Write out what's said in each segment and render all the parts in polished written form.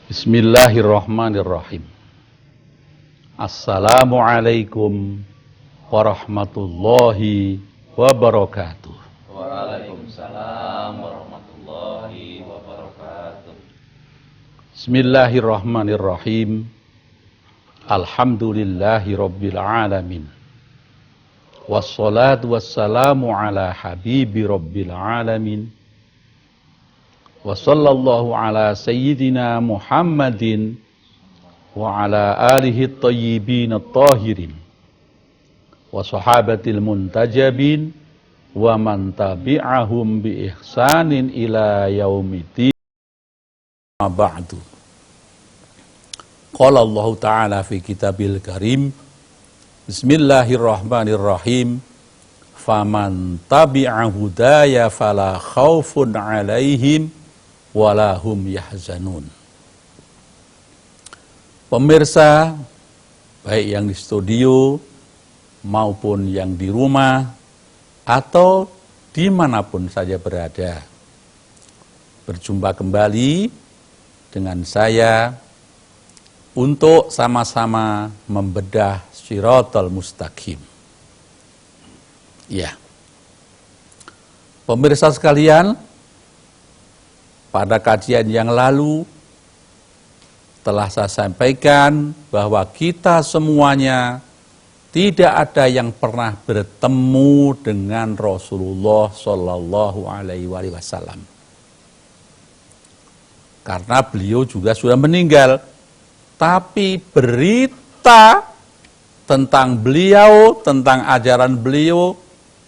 Bismillahirrahmanirrahim. Assalamualaikum warahmatullahi wabarakatuh. Waalaikumsalam warahmatullahi wabarakatuh. Bismillahirrahmanirrahim. Alhamdulillahi rabbil alamin. Wassalatu wassalamu ala habibi rabbil alamin. Wa sallallahu ala sayyidina Muhammadin wa ala alihi at-tayyibin at-tahirin wa sahabatil muntajabin wa man tabi'ahum bi ihsanin ila yaumiddin. Ma ba'du. Qala Allah Ta'ala fi kitabil karim. Bismillahirrahmanirrahim. Faman tabi'a hudaya fala khaufun 'alaihim walahum yahzanun. Pemirsa, baik yang di studio maupun yang di rumah atau dimanapun saja berada, berjumpa kembali dengan saya untuk sama-sama membedah Shiratal Mustaqim. Ya, pemirsa sekalian, pada kajian yang lalu telah saya sampaikan bahwa kita semuanya tidak ada yang pernah bertemu dengan Rasulullah Shallallahu Alaihi Wasallam, karena beliau juga sudah meninggal. Tapi berita tentang beliau, tentang ajaran beliau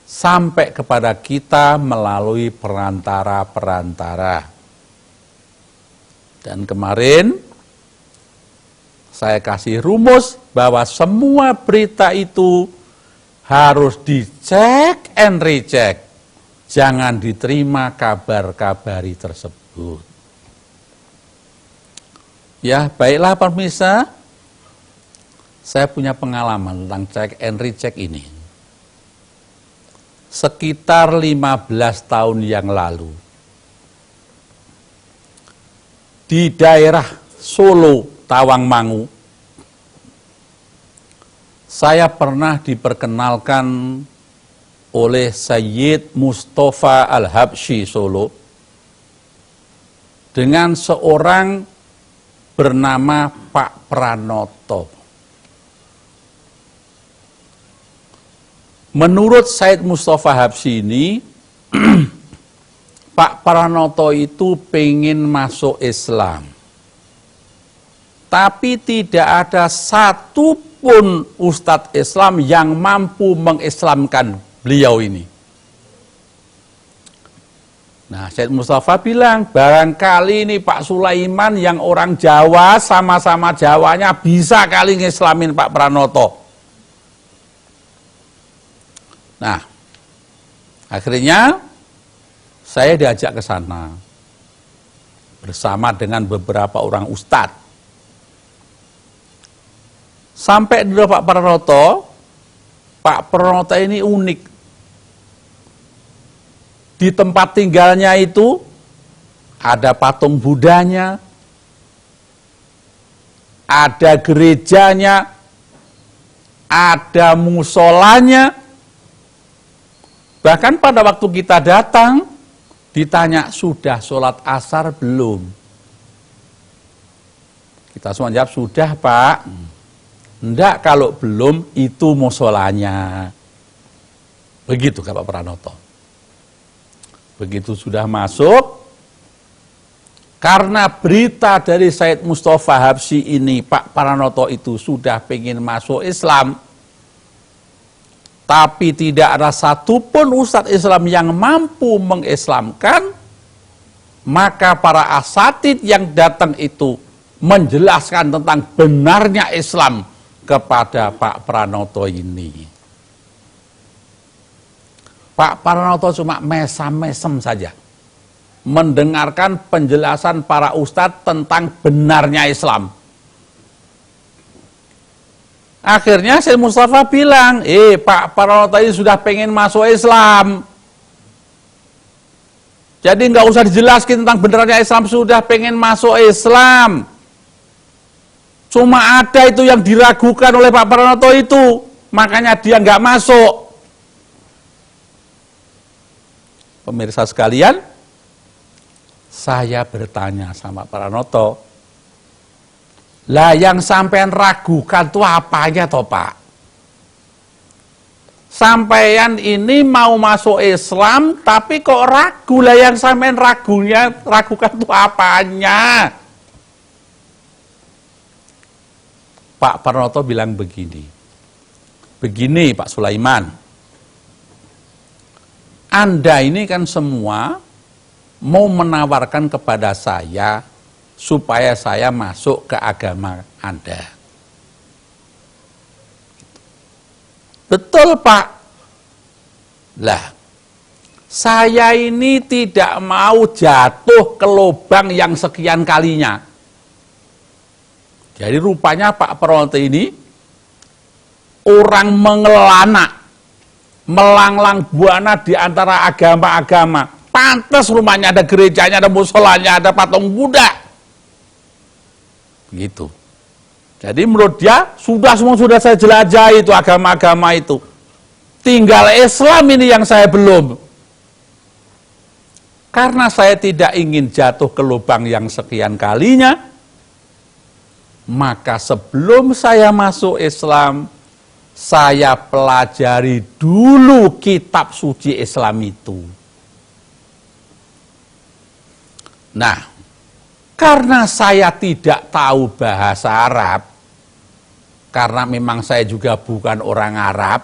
sampai kepada kita melalui perantara-perantara. Dan kemarin saya kasih rumus bahwa semua berita itu harus dicek and recheck. Jangan diterima kabar-kabari tersebut. Ya, baiklah pemirsa, saya punya pengalaman tentang cek and recheck ini. Sekitar 15 tahun yang lalu, di daerah Solo, Tawangmangu, saya pernah diperkenalkan oleh Sayyid Mustafa Al-Habsyi Solo dengan seorang bernama Pak Pranoto. Menurut Sayyid Mustafa Habsyi ini, Pak Pranoto itu pengen masuk Islam. Tapi tidak ada satupun ustadz Islam yang mampu mengislamkan beliau ini. Nah, Sayyid Mustafa bilang, barangkali ini Pak Sulaiman yang orang Jawa, sama-sama Jawanya bisa kali ngislamin Pak Pranoto. Nah, akhirnya saya diajak ke sana bersama dengan beberapa orang ustadz. Sampai di Pak Pranoto ini unik. Di tempat tinggalnya itu ada patung Budanya, ada gerejanya, ada musolanya. Bahkan pada waktu kita datang, ditanya, sudah sholat asar belum? Kita semua jawab, sudah Pak. Enggak, kalau belum itu musolanya. Begitu kata Pak Pranoto. Begitu sudah masuk, karena berita dari Sayyid Mustafa Habsyi ini, Pak Pranoto itu sudah pengen masuk Islam, tapi tidak ada satupun ustadz Islam yang mampu mengislamkan, maka para asatid yang datang itu menjelaskan tentang benarnya Islam kepada Pak Pranoto ini. Pak Pranoto cuma mesam-mesem saja mendengarkan penjelasan para ustadz tentang benarnya Islam. Akhirnya Sayyid Mustafa bilang, Pak Pranoto ini sudah pengen masuk Islam. Jadi nggak usah dijelaskan tentang benarnya Islam, sudah pengen masuk Islam. Cuma ada itu yang diragukan oleh Pak Pranoto itu, makanya dia nggak masuk. Pemirsa sekalian, saya bertanya sama Pak Pranoto, lah yang sampean ragukan itu apanya toh Pak? Sampean ini mau masuk Islam, tapi kok ragu, lah yang sampean ragukan itu apanya? Pak Pranoto bilang begini Pak Sulaiman, Anda ini kan semua mau menawarkan kepada saya supaya saya masuk ke agama Anda. Betul Pak. Lah, saya ini tidak mau jatuh ke lubang yang sekian kalinya. Jadi rupanya Pak Pranoto ini orang mengelana, melanglang buana di antara agama-agama. Pantes rumahnya ada gerejanya, ada musolanya, ada patung Buddha. Gitu. Jadi menurut dia sudah saya jelajahi itu agama-agama itu. Tinggal Islam ini yang saya belum. Karena saya tidak ingin jatuh ke lubang yang sekian kalinya, maka sebelum saya masuk Islam, saya pelajari dulu kitab suci Islam itu. Nah, karena saya tidak tahu bahasa Arab, karena memang saya juga bukan orang Arab,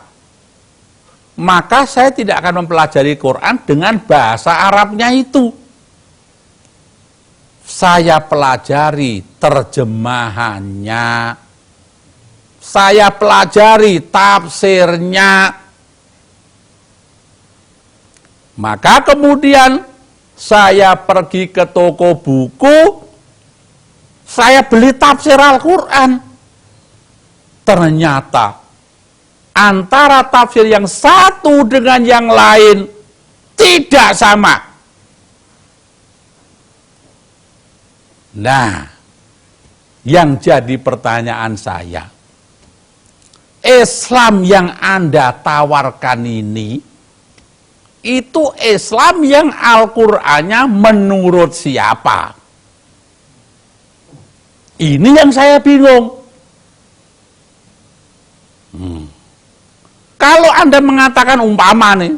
maka saya tidak akan mempelajari Quran dengan bahasa Arabnya itu. Saya pelajari terjemahannya, saya pelajari tafsirnya. Maka kemudian saya pergi ke toko buku, saya beli tafsir Al-Quran. Ternyata antara tafsir yang satu dengan yang lain tidak sama. Nah, yang jadi pertanyaan saya, Islam yang Anda tawarkan ini, itu Islam yang Al-Qur'annya menurut siapa? Ini yang saya bingung. Kalau Anda mengatakan umpama nih,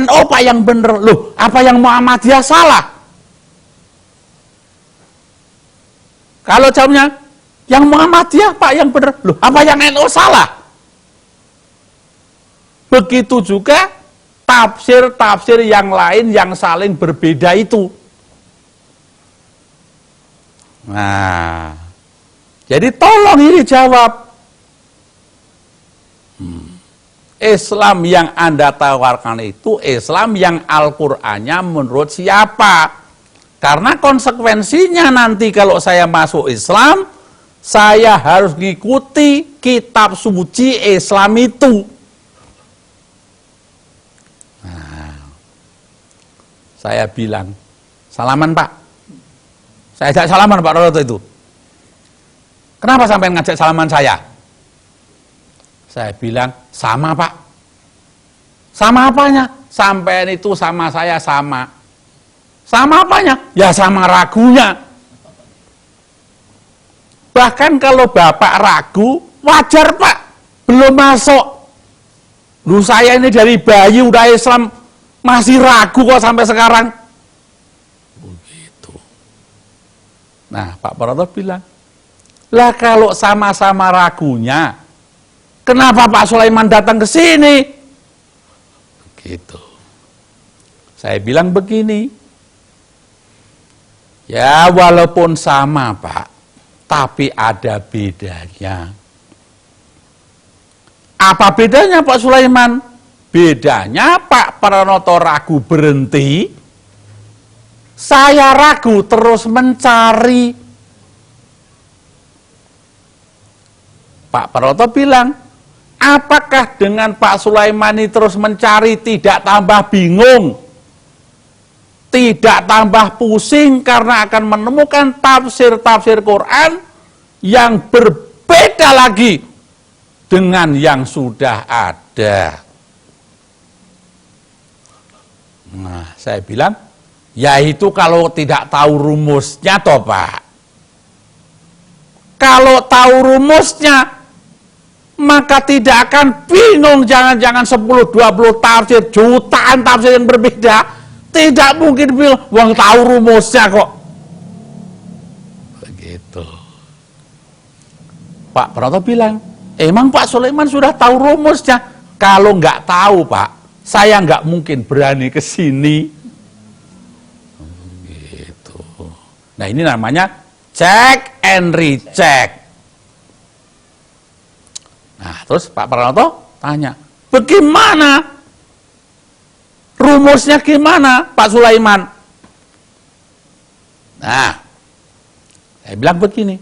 NU Pak yang bener, loh apa yang Muhammadiyah salah? Kalau jawabnya, yang Muhammadiyah Pak yang benar, loh apa yang NU salah? Begitu juga tafsir-tafsir yang lain yang saling berbeda itu. Nah, jadi tolong ini jawab. Islam yang Anda tawarkan itu Islam yang Al-Qur'annya menurut siapa? Karena konsekuensinya nanti kalau saya masuk Islam, saya harus mengikuti kitab suci Islam itu. Nah, saya bilang, salaman Pak. Saya ajak salaman Pak Pranoto itu. Kenapa sampai ngajak salaman saya? Saya bilang, sama Pak. Sama apanya? Sampai itu sama saya sama. Sama apanya? Ya sama ragunya. Bahkan kalau Bapak ragu, wajar Pak, belum masuk. Lu saya ini dari bayi udah Islam, masih ragu kok sampai sekarang. Begitu. Nah, Pak Pranoto bilang, lah kalau sama-sama ragunya, kenapa Pak Sulaiman datang ke sini? Begitu. Saya bilang begini, ya walaupun sama Pak, tapi ada bedanya. Apa bedanya Pak Sulaiman? Bedanya Pak Pranoto ragu berhenti, saya ragu terus mencari. Pak Pranoto bilang, apakah dengan Pak Sulaiman ini terus mencari tidak tambah bingung? Tidak tambah pusing karena akan menemukan tafsir-tafsir Quran yang berbeda lagi dengan yang sudah ada. Nah, saya bilang, yaitu kalau tidak tahu rumusnya toh Pak. Kalau tahu rumusnya, maka tidak akan bingung, jangan-jangan 10-20 tafsir, jutaan tafsir yang berbeda. Tidak mungkin bingung, wong tahu rumusnya kok. Begitu. Pak Pranoto bilang, emang Pak Sulaiman sudah tahu rumusnya? Kalau nggak tahu Pak, saya nggak mungkin berani ke sini. Gitu. Nah ini namanya check and recheck. Nah terus Pak Pranoto tanya, bagaimana? Rumusnya gimana Pak Sulaiman? Nah, saya bilang begini,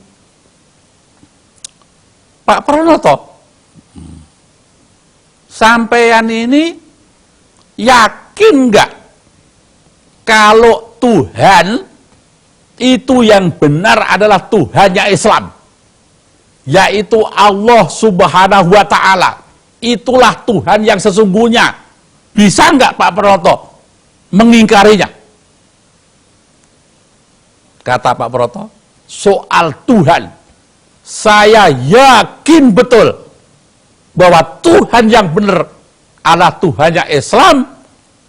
Pak Pranoto, sampean ini yakin nggak kalau Tuhan itu yang benar adalah Tuhannya Islam, yaitu Allah Subhanahu wa Ta'ala. Itulah Tuhan yang sesungguhnya. Bisa nggak Pak Pranoto mengingkarinya? Kata Pak Pranoto, soal Tuhan, saya yakin betul bahwa Tuhan yang benar adalah Tuhannya Islam,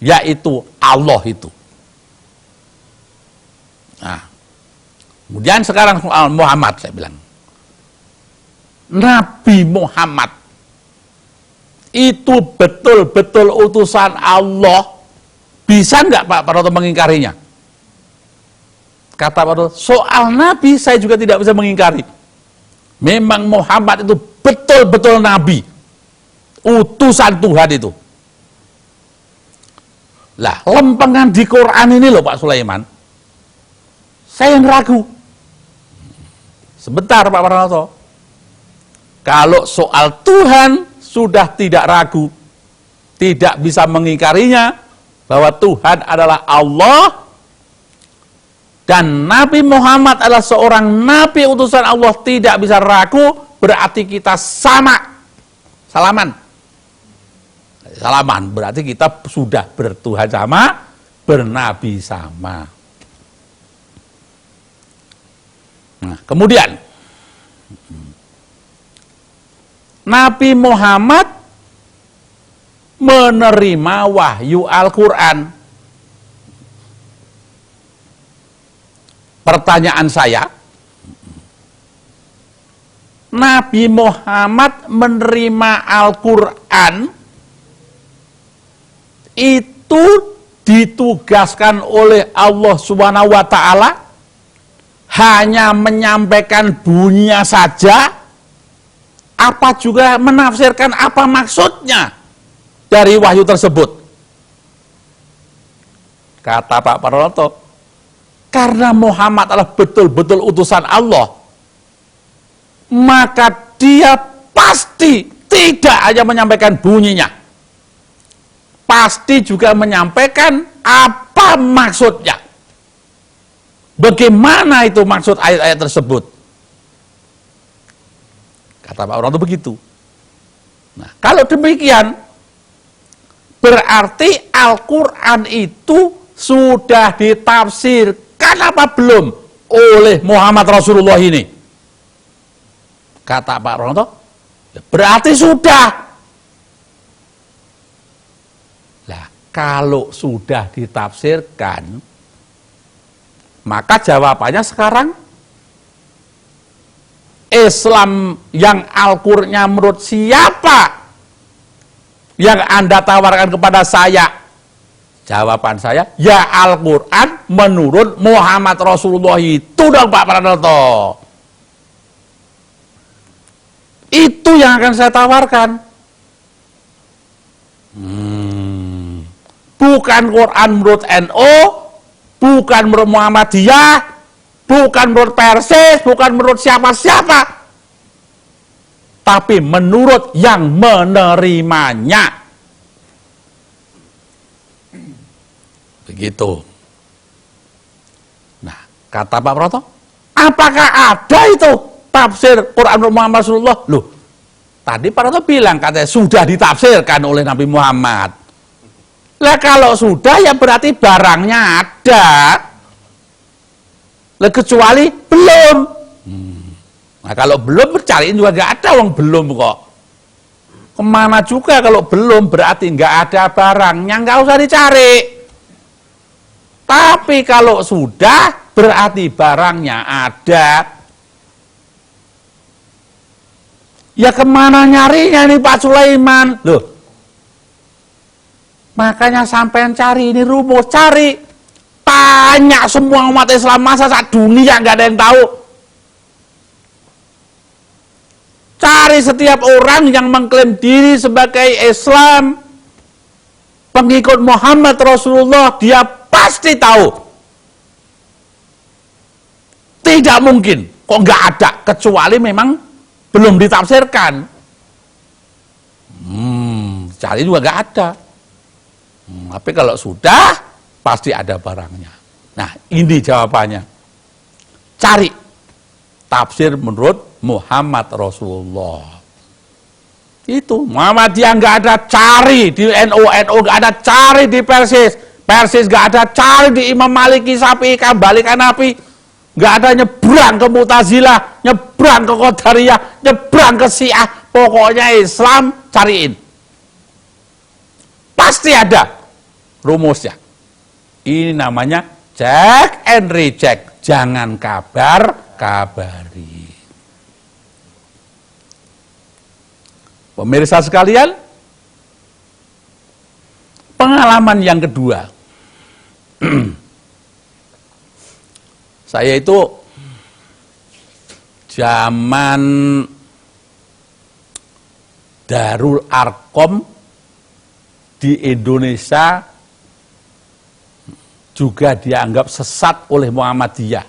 yaitu Allah itu. Nah, kemudian sekarang soal Muhammad, saya bilang, Nabi Muhammad itu betul-betul utusan Allah. Bisa nggak Pak Pranoto mengingkarinya? Kata Pak Pranoto, soal Nabi saya juga tidak bisa mengingkari. Memang Muhammad itu betul-betul Nabi, utusan Tuhan itu. Lah, lempengan di Quran ini loh Pak Sulaiman, saya yang ragu. Sebentar Pak Pranoto, kalau soal Tuhan sudah tidak ragu, tidak bisa mengingkarinya, bahwa Tuhan adalah Allah, dan Nabi Muhammad adalah seorang Nabi utusan Allah, tidak bisa ragu, berarti kita sama. Salaman, berarti kita sudah bertuhan sama, bernabi sama. Nah, kemudian Nabi Muhammad menerima wahyu Al-Quran. Pertanyaan saya, Nabi Muhammad menerima Al-Quran itu ditugaskan oleh Allah Subhanahu wa Ta'ala hanya menyampaikan bunyinya saja, apa juga menafsirkan apa maksudnya dari wahyu tersebut? Kata Pak Pranoto, karena Muhammad adalah betul-betul utusan Allah, maka dia pasti tidak hanya menyampaikan bunyinya, pasti juga menyampaikan apa maksudnya. Bagaimana itu maksud ayat-ayat tersebut? Kata Pak Pranoto begitu. Nah, kalau demikian, berarti Al-Quran itu sudah ditafsirkan apa belum oleh Muhammad Rasulullah ini? Kata Pak Pranoto, berarti sudah. Nah, kalau sudah ditafsirkan, maka jawabannya sekarang, Islam yang Al-Qur'annya menurut siapa yang Anda tawarkan kepada saya? Jawaban saya, ya Al-Qur'an menurut Muhammad Rasulullah itu dong Pak Pranoto. Itu yang akan saya tawarkan. Bukan Quran menurut NU, bukan menurut Muhammadiyah, bukan menurut Persis, bukan menurut siapa-siapa, tapi menurut yang menerimanya. Begitu. Nah, kata Pak Pranoto, apakah ada itu tafsir Quran Muhammad Rasulullah. Loh, tadi para itu bilang katanya sudah ditafsirkan oleh Nabi Muhammad. Lah kalau sudah ya berarti barangnya ada. Lah kecuali belum. Nah kalau belum cariin juga nggak ada, wong belum kok. Kemana juga kalau belum berarti nggak ada barangnya, nggak usah dicari. Tapi kalau sudah berarti barangnya ada. Ya kemana nyarinya nih Pak Sulaiman? Loh, makanya sampean cari ini rumus, cari. Tanya semua umat Islam, masa saat dunia nggak ada yang tahu. Cari setiap orang yang mengklaim diri sebagai Islam, pengikut Muhammad Rasulullah, dia pasti tahu. Tidak mungkin, kok nggak ada, kecuali memang belum ditafsirkan. Cari juga nggak ada. Tapi kalau sudah, pasti ada barangnya. Nah, ini jawabannya. Cari tafsir menurut Muhammad Rasulullah. Itu Muhammadiyah nggak ada, cari di NU nggak ada, cari di Persis nggak ada, cari di Imam Maliki, Syafi'i, Kambali, Hanafi, nggak ada, nyebrang ke Mu'tazilah, nyebrang ke Qadariyah, nyebrang ke Syiah, pokoknya Islam cariin. Pasti ada rumusnya. Ini namanya check and recheck, jangan kabar-kabari. Pemirsa sekalian, pengalaman yang kedua. Saya itu zaman Darul Arkom di Indonesia juga dianggap sesat oleh Muhammadiyah.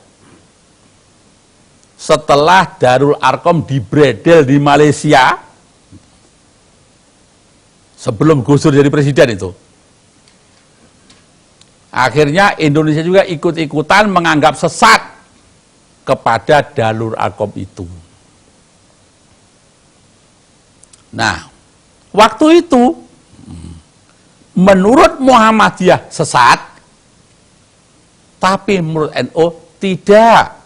Setelah Darul Arkom dibredel di Malaysia, sebelum Gus Dur jadi presiden itu, akhirnya Indonesia juga ikut-ikutan menganggap sesat kepada Darul Arkom itu. Nah, waktu itu menurut Muhammadiyah sesat, tapi menurut NU tidak.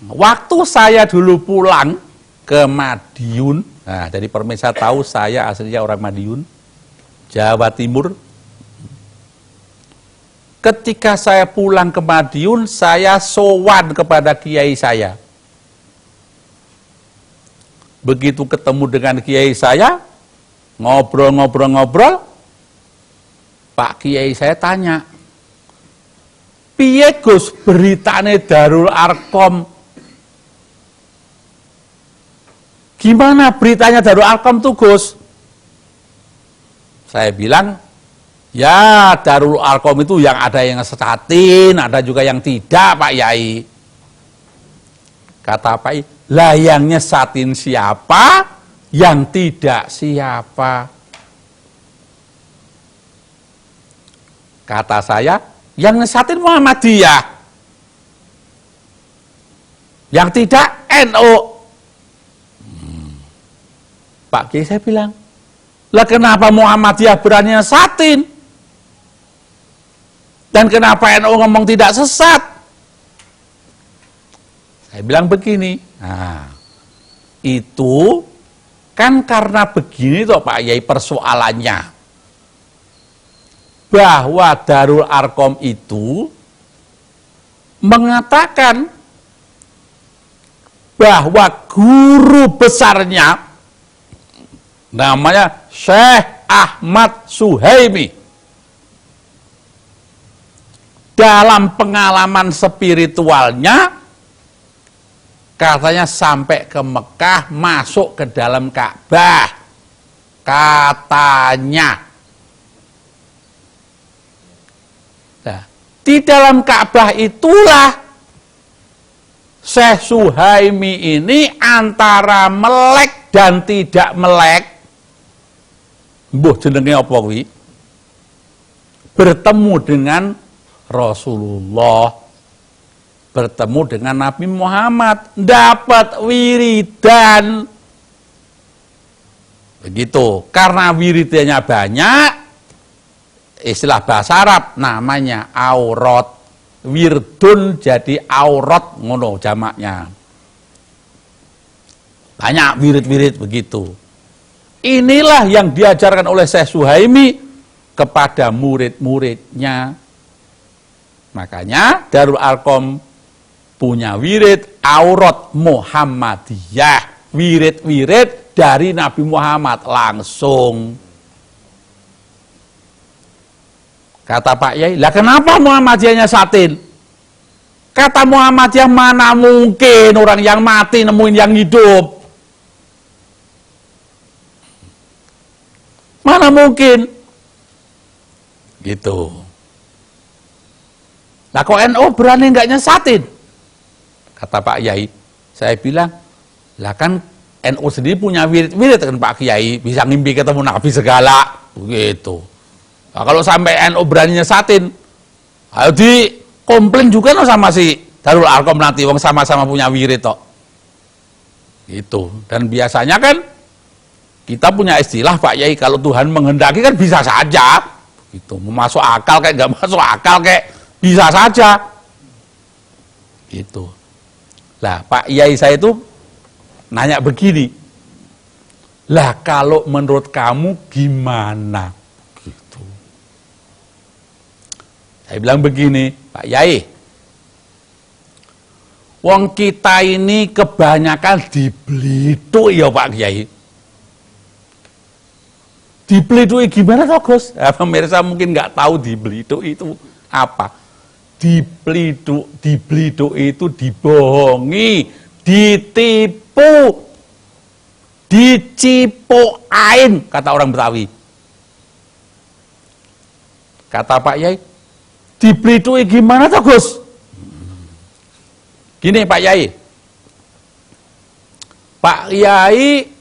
Waktu saya dulu pulang ke Madiun, nah dari pemirsa tahu saya aslinya orang Madiun, Jawa Timur. Ketika saya pulang ke Madiun, saya sowan kepada kiai saya. Begitu ketemu dengan kiai saya, ngobrol-ngobrol, Pak Kiai saya tanya, piye Gus beritane Darul Arkom? Gimana beritanya Darul Arkom tuh Gus? Saya bilang, ya Darul Arkom itu yang ada yang sesatin, ada juga yang tidak Pak Yai. Kata Pak Yai, lah yang nyesatin siapa, yang tidak siapa? Kata saya, yang nyesatin Muhammadiyah, yang tidak NU. Pak Kiai saya bilang, lah kenapa Muhammadiyah berani nyesatin? Dan kenapa NU ngomong tidak sesat? Saya bilang begini, nah, itu kan karena begini toh Pak Yai persoalannya. Bahwa Darul Arkom itu mengatakan bahwa guru besarnya namanya Syekh Ahmad Suhaimi dalam pengalaman spiritualnya katanya sampai ke Mekah, masuk ke dalam Ka'bah, katanya. Nah, di dalam Ka'bah itulah Syekh Suhaimi ini antara melek dan tidak melek, mbuh jenenge apa kuwi, bertemu dengan Rasulullah, bertemu dengan Nabi Muhammad, dapat wiridan. Begitu. Karena wiridanya banyak, istilah bahasa Arab namanya aurat. Wirdun jadi aurat, ngono jamaknya. Banyak wirid-wirid begitu. Inilah yang diajarkan oleh Syekh Suhaimi kepada murid-muridnya. Makanya Darul Arqam punya wirid aurat Muhammadiyah. Wirid-wirid dari Nabi Muhammad langsung. Kata Pak Yai, lah kenapa Muhammadiyahnya satin? Kata Muhammadiyah, mana mungkin orang yang mati nemuin yang hidup? Mana mungkin? Gitu. Lah kok NU berani nggak nyesatin? Kata Pak Yai, saya bilang, lah kan NU sendiri punya wirid-wirid kan Pak Kiai, bisa ngimpi ketemu Nabi segala, begitu. Nah, kalau sampai NU berani nyesatin, ayo di komplain juga no sama si Darul Arqam nanti, wong sama-sama punya wirid toh. Gitu. Dan biasanya kan kita punya istilah Pak Yai, kalau Tuhan menghendaki kan bisa saja. Gitu. Mau masuk akal kayak nggak masuk akal kayak bisa saja. Gitu. Lah Pak Yai saya itu nanya begini, lah kalau menurut kamu gimana? Gitu. Saya bilang begini, Pak Yai, wong kita ini kebanyakan dibelituk ya Pak Kiai. Dibelituk gimana toh Gus? Nah, pemirsa mungkin nggak tahu dibelituk itu apa. Dibelituk itu dibohongi, ditipu, dicipokain, kata orang Betawi. Kata Pak Yai, dibelituk gimana toh Gus? Gini Pak Yai, Pak Yai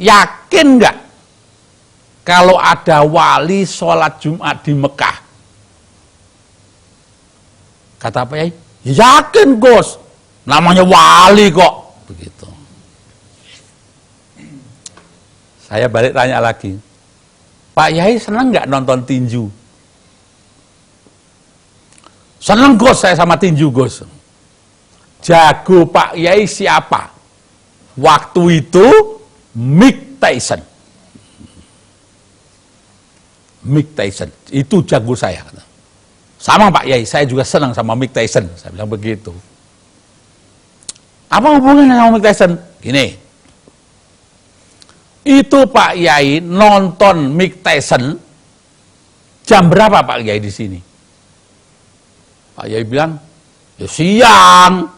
yakin nggak kalau ada wali sholat Jumat di Mekah? Kata Pak Yai, yakin Gus, namanya wali kok. Begitu. Saya balik tanya lagi, Pak Yai senang nggak nonton tinju? Senang Gus, saya sama tinju Gus. Jago Pak Yai siapa? Waktu itu Mike Tyson. Mike Tyson, itu jago saya. Sama Pak Yai, saya juga senang sama Mike Tyson. Saya bilang begitu. Apa hubungannya sama Mike Tyson? Gini, itu Pak Yai nonton Mike Tyson jam berapa Pak Yai di sini? Pak Yai bilang, ya siang,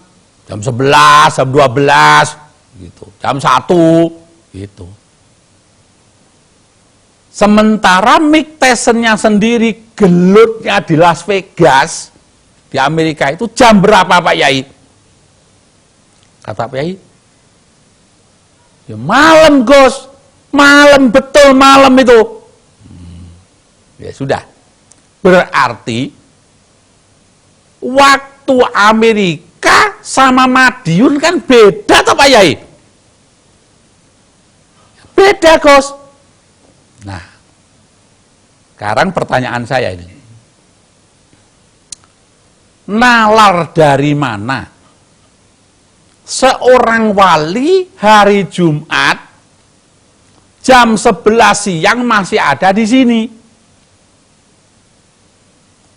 jam 11, jam 12, gitu, jam 1, gitu. Sementara Mike Tyson-nya sendiri gelutnya di Las Vegas, di Amerika itu jam berapa Pak Yai? Kata Pak Yai, ya malam Gus, malam, betul malam itu. Ya sudah, berarti waktu Amerika sama Madiun kan beda toh Pak Yai? Beda Gus. Nah, sekarang pertanyaan saya ini, nalar dari mana seorang wali hari Jumat jam 11 siang masih ada di sini?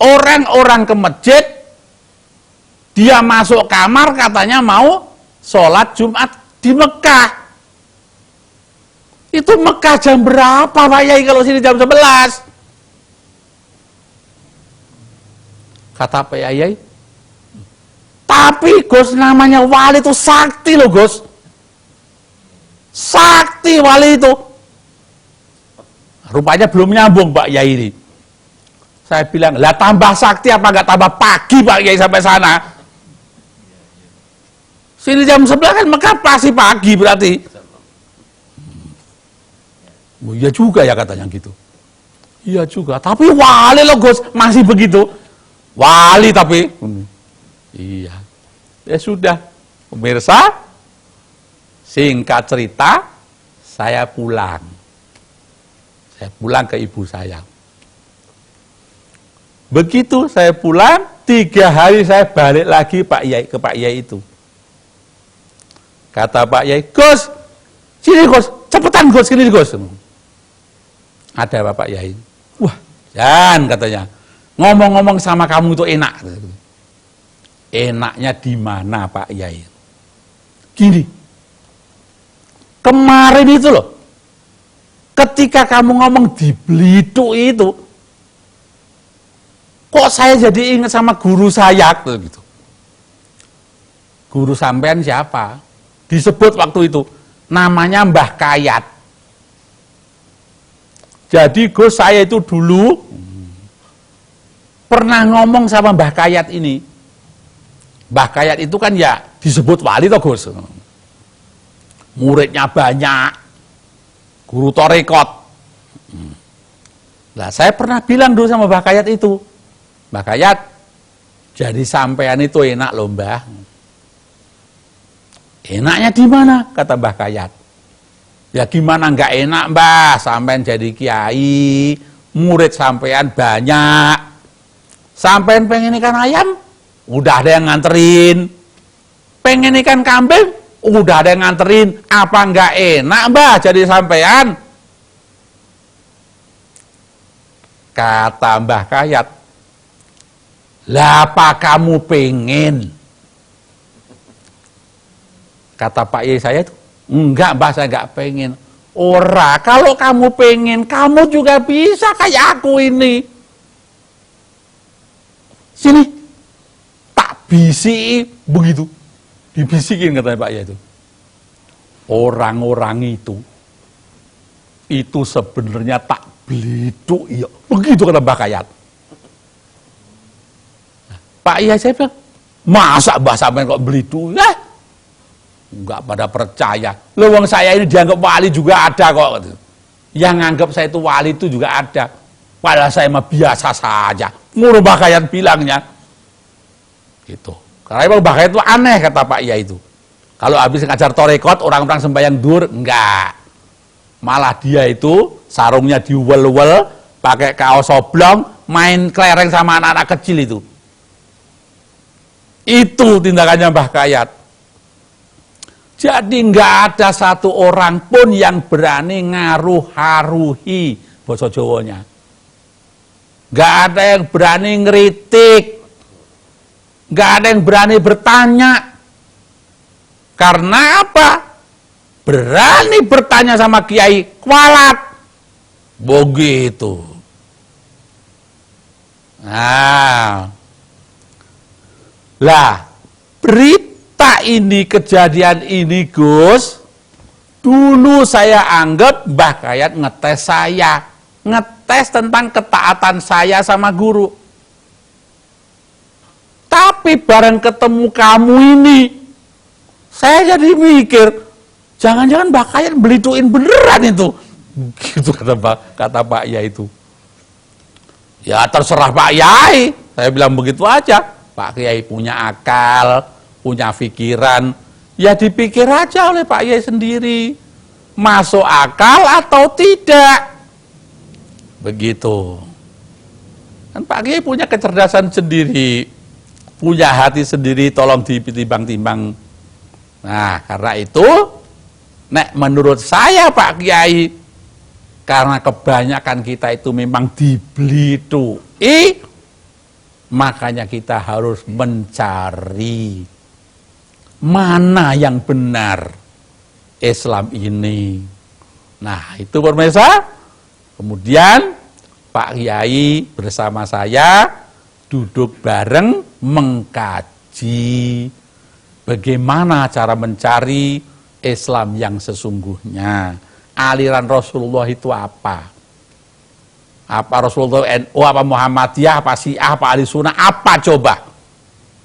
Orang-orang ke masjid, dia masuk kamar katanya mau sholat Jumat di Mekah. Itu Mekah jam berapa Pak Yai kalau sini jam 11? Kata Pak Yai, tapi Gus namanya wali itu sakti loh Gus. Sakti wali itu. Rupanya belum nyambung Pak Yai ini. Saya bilang, lah tambah sakti apa nggak tambah pagi Pak Yai sampai sana? Sini jam 11 kan Mekah pasti pagi berarti. Oh, iya juga ya katanya gitu. Iya juga, tapi wali loh Gus, masih begitu. Wali tapi Iya. Ya sudah, pemirsa, singkat cerita, saya pulang. Saya pulang ke ibu saya. Begitu saya pulang, 3 hari saya balik lagi ke Pak Yai itu. Kata Pak Yai, Gus, sini Gus, cepetan Gus, sini Gus. Ada Bapak Yai. Wah, Jan katanya, ngomong-ngomong sama kamu itu enak. Enaknya di mana Pak Yai? Gini, kemarin itu loh, ketika kamu ngomong di Belitung itu, kok saya jadi ingat sama guru saya gitu. Guru sampean siapa? Disebut waktu itu, namanya Mbah Kayat. Jadi Gus, saya itu dulu pernah ngomong sama Mbah Kayat ini. Mbah Kayat itu kan ya disebut wali toh Gus. Muridnya banyak, guru torekot. Nah, saya pernah bilang dulu sama Mbah Kayat itu, Mbah Kayat, jadi sampean itu enak loh Mbah. Enaknya di mana? Kata Mbah Kayat. Ya gimana nggak enak Mbah, sampean jadi kiai, murid sampean banyak. Sampean pengen ikan ayam, udah ada yang nganterin. Pengen ikan kambing, udah ada yang nganterin. Apa nggak enak Mbah jadi sampean? Kata Mbah Kayat, lah apa kamu pengen? Kata Pak Yai saya itu, enggak Mbah, saya enggak pengen. Ora, kalau kamu pengen, kamu juga bisa kayak aku ini. Sini, tak bisi begitu. Dibisikin katanya Pak Yai itu. Orang-orang itu sebenarnya tak Belitung, iya. Begitu kata Mbah Kayat. Nah, Pak Yai saya bilang, masa Mbah sampean kok Belitung? Enggak pada percaya. Loh, wong saya ini dianggap wali juga ada kok. Yang nganggap saya itu wali itu juga ada. Padahal saya mah biasa saja. Ngurus Mbah Kayat bilangnya. Gitu. Karena emang Mbah Kayat itu aneh kata Pak Yai itu. Kalau habis ngajar torekot, orang-orang sembahyang dur, enggak. Malah dia itu sarungnya diuwel-uwel, pakai kaos oblong, main kelereng sama anak-anak kecil itu. Itu tindakannya Mbah Kayat. Jadi nggak ada satu orang pun yang berani ngaruh-haruhi basa Jawanya. Nggak ada yang berani ngeritik. Nggak ada yang berani bertanya. Karena apa? Berani bertanya sama kiai kualat. Begitu. Nah. Lah, berita ini, kejadian ini Gus, dulu saya anggap Mbah Kayat ngetes saya, ngetes tentang ketaatan saya sama guru. Tapi bareng ketemu kamu ini, saya jadi mikir, jangan-jangan Mbah Kayat belituin beneran itu. Gitu kata Pak Yai itu. Ya terserah Pak Yai, saya bilang begitu aja. Pak Yai punya akal, punya pikiran, ya dipikir aja oleh Pak Yai sendiri, masuk akal atau tidak. Begitu. Kan Pak Yai punya kecerdasan sendiri, punya hati sendiri, tolong ditimbang-timbang. Nah, karena itu, menurut saya Pak Kiai, karena kebanyakan kita itu memang dibelitui, makanya kita harus mencari mana yang benar Islam ini. Nah, itu pemirsa. Kemudian Pak Kiai bersama saya duduk bareng mengkaji bagaimana cara mencari Islam yang sesungguhnya. Aliran Rasulullah itu apa? Apa Rasulullah NU, apa Muhammadiyah, apa Syiah, apa Ahli Sunnah, apa coba?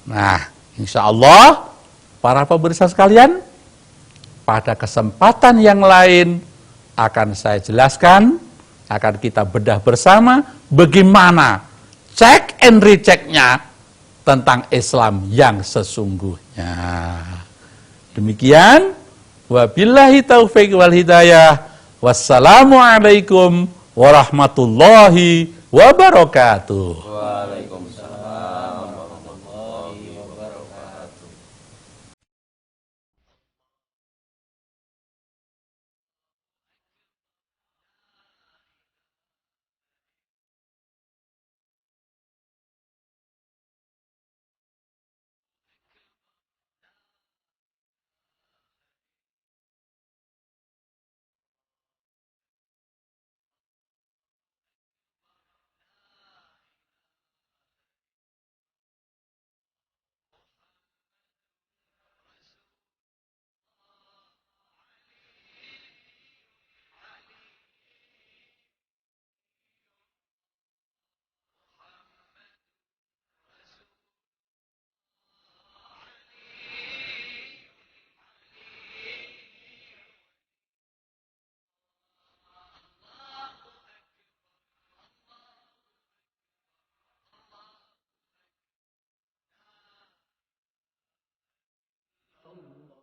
Nah, insya Allah para pemirsa sekalian, pada kesempatan yang lain akan saya jelaskan, akan kita bedah bersama bagaimana cek and rechecknya tentang Islam yang sesungguhnya. Demikian, wabillahi taufiq wal hidayah. Wassalamualaikum warahmatullahi wabarakatuh. Waalaikumsalam.